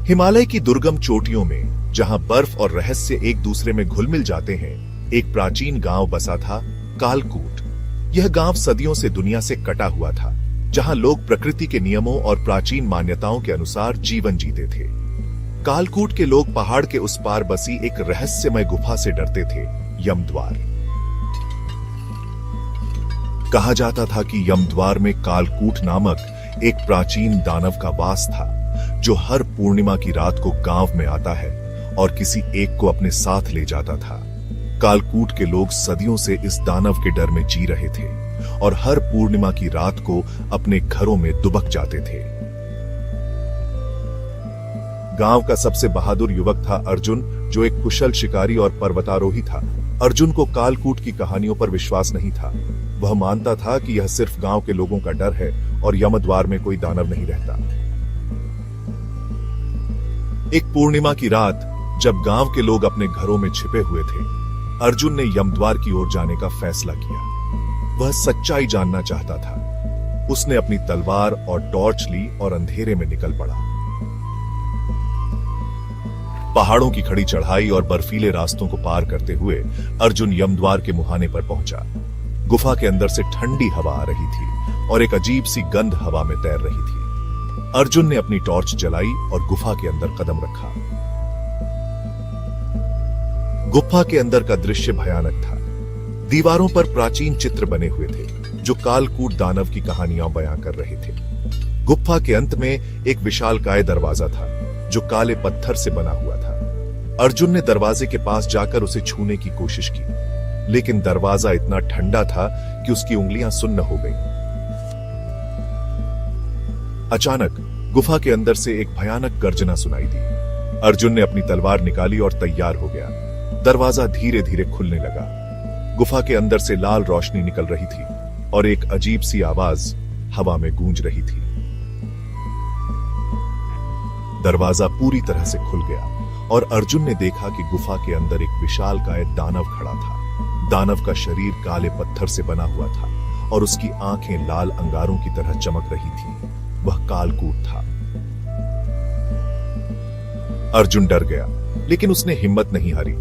हिमालय की दुर्गम चोटियों में जहां बर्फ और रहस्य एक दूसरे में घुल मिल जाते हैं, एक प्राचीन गांव बसा था, कालकूट। यह गांव सदियों से दुनिया से कटा हुआ था, जहां लोग प्रकृति के नियमों और प्राचीन मान्यताओं के अनुसार जीवन जीते थे। कालकूट के लोग पहाड़ के उस पार बसी एक रहस्यमय गुफा से डरते थे, यमद्वार। कहा जाता था कि यमद्वार में कालकूट नामक एक प्राचीन दानव का वास था, जो हर पूर्णिमा की रात को गांव में आता है और किसी एक को अपने साथ ले जाता था। कालकूट के लोग सदियों से इस दानव के डर में जी रहे थे और हर पूर्णिमा की रात को अपने घरों में दुबक जाते थे। गांव का सबसे बहादुर युवक था अर्जुन, जो एक कुशल शिकारी और पर्वतारोही था। अर्जुन को कालकूट की कहानियों पर विश्वास नहीं था। वह मानता था कि यह सिर्फ गांव के लोगों का डर है और यमद्वार में कोई दानव नहीं रहता। एक पूर्णिमा की रात, जब गांव के लोग अपने घरों में छिपे हुए थे, अर्जुन ने यमद्वार की ओर जाने का फैसला किया। वह सच्चाई जानना चाहता था। उसने अपनी तलवार और टॉर्च ली और अंधेरे में निकल पड़ा। पहाड़ों की खड़ी चढ़ाई और बर्फीले रास्तों को पार करते हुए अर्जुन यमद्वार के मुहाने पर पहुंचा। गुफा के अंदर से ठंडी हवा आ रही थी और एक अजीब सी गंध हवा में तैर रही थी। अर्जुन ने अपनी टॉर्च जलाई और गुफा के अंदर कदम रखा। गुफा के अंदर का दृश्य भयानक था। दीवारों पर प्राचीन चित्र बने हुए थे, जो कालकूट दानव की कहानियां बयां कर रहे थे। गुफा के अंत में एक विशालकाय दरवाजा था, जो काले पत्थर से बना हुआ था। अर्जुन ने दरवाजे के पास जाकर उसे छूने की कोशिश की, लेकिन दरवाजा इतना ठंडा था कि उसकी उंगलियां सुन्न हो गईं। अचानक गुफा के अंदर से एक भयानक गर्जना सुनाई दी। अर्जुन ने अपनी तलवार निकाली और तैयार हो गया। दरवाजा धीरे धीरे खुलने लगा। गुफा के अंदर से लाल रोशनी निकल रही थी और एक अजीब सी आवाज हवा में गूंज रही थी। दरवाजा पूरी तरह से खुल गया और अर्जुन ने देखा कि गुफा के अंदर एक विशालकाय दानव खड़ा था। दानव का शरीर काले पत्थर से बना हुआ था और उसकी आंखें लाल अंगारों की तरह चमक रही थीं। वह कालकूट था। अर्जुन डर गया, लेकिन उसने हिम्मत नहीं हारी।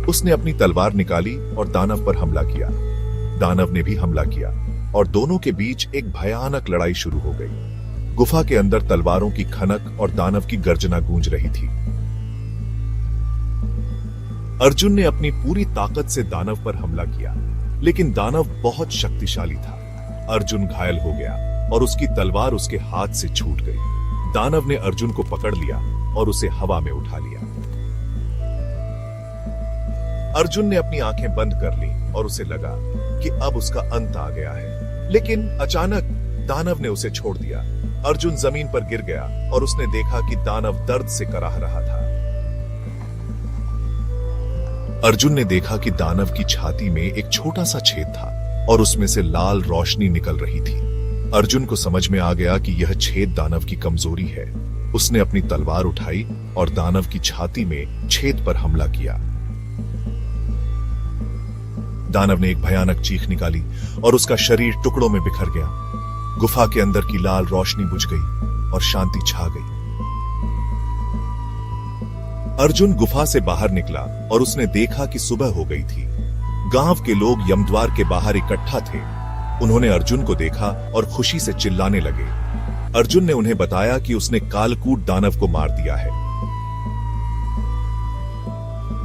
उसने अपनी तलवार निकाली और दानव पर हमला किया। दानव ने भी हमला किया और दोनों के बीच एक भयानक लड़ाई शुरू हो गई। गुफा के अंदर तलवारों की खनक और दानव की गर्जना गूंज रही थी। अर्जुन ने अपनी पूरी ताकत से दानव पर हमला किया, लेकिन दानव बहुत शक्तिशाली था। अर्जुन घायल हो गया और उसकी तलवार उसके हाथ से छूट गई। दानव ने अर्जुन को पकड़ लिया और उसे हवा में उठा लिया। अर्जुन ने अपनी आंखें बंद कर ली और उसे लगा कि अब उसका अंत आ गया है, लेकिन अचानक दानव ने उसे छोड़ दिया। अर्जुन जमीन पर गिर गया और उसने देखा कि दानव दर्द से कराह रहा था। अर्जुन ने देखा कि दानव की छाती में एक छोटा सा छेद था और उसमें से लाल रोशनी निकल रही थी। अर्जुन को समझ में आ गया कि यह छेद दानव की कमजोरी है। उसने अपनी तलवार उठाई और दानव की छाती में छेद पर हमला किया। दानव ने एक भयानक चीख निकाली और उसका शरीर टुकड़ों में बिखर गया। गुफा के अंदर की लाल रोशनी बुझ गई और शांति छा गई। अर्जुन गुफा से बाहर निकला और उसने देखा कि सुबह हो गई थी। गांव के लोग यमद्वार के बाहर इकट्ठा थे। उन्होंने अर्जुन को देखा और खुशी से चिल्लाने लगे। अर्जुन ने उन्हें बताया कि उसने कालकूट दानव को मार दिया है।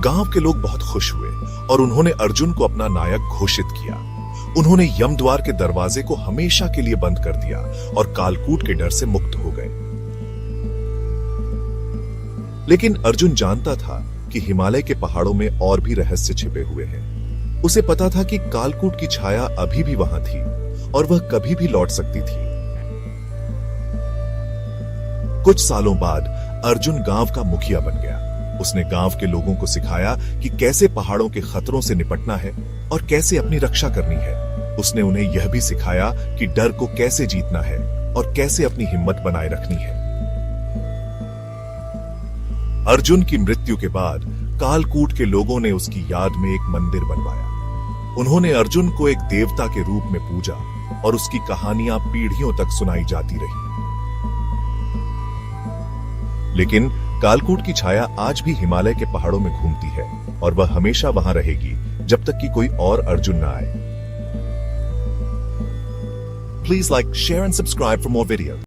गांव के लोग बहुत खुश हुए और उन्होंने अर्जुन को अपना नायक घोषित किया। उन्होंने यमद्वार के दरवाजे को हमेशा के लिए बंद कर दिया और कालकूट के डर से मुक्त हो गए। लेकिन अर्जुन जानता था कि हिमालय के पहाड़ों में और भी रहस्य छिपे हुए हैं। उसे पता था कि कालकूट की छाया अभी भी वहां थी और वह कभी भी लौट सकती थी। कुछ सालों बाद अर्जुन गांव का मुखिया बन गया। उसने गांव के लोगों को सिखाया कि कैसे पहाड़ों के खतरों से निपटना है और कैसे अपनी रक्षा करनी है। उसने उन्हें यह भी सिखाया कि डर को कैसे जीतना है और कैसे अपनी हिम्मत बनाए रखनी है। अर्जुन की मृत्यु के बाद कालकूट के लोगों ने उसकी याद में एक मंदिर बनवाया। उन्होंने अर्जुन को एक देवता के रूप में पूजा और उसकी कहानियां पीढ़ियों तक सुनाई जाती रही। लेकिन कालकूट की छाया आज भी हिमालय के पहाड़ों में घूमती है और वह हमेशा वहां रहेगी जब तक कि कोई और अर्जुन न आए। Please like, share and subscribe for more videos.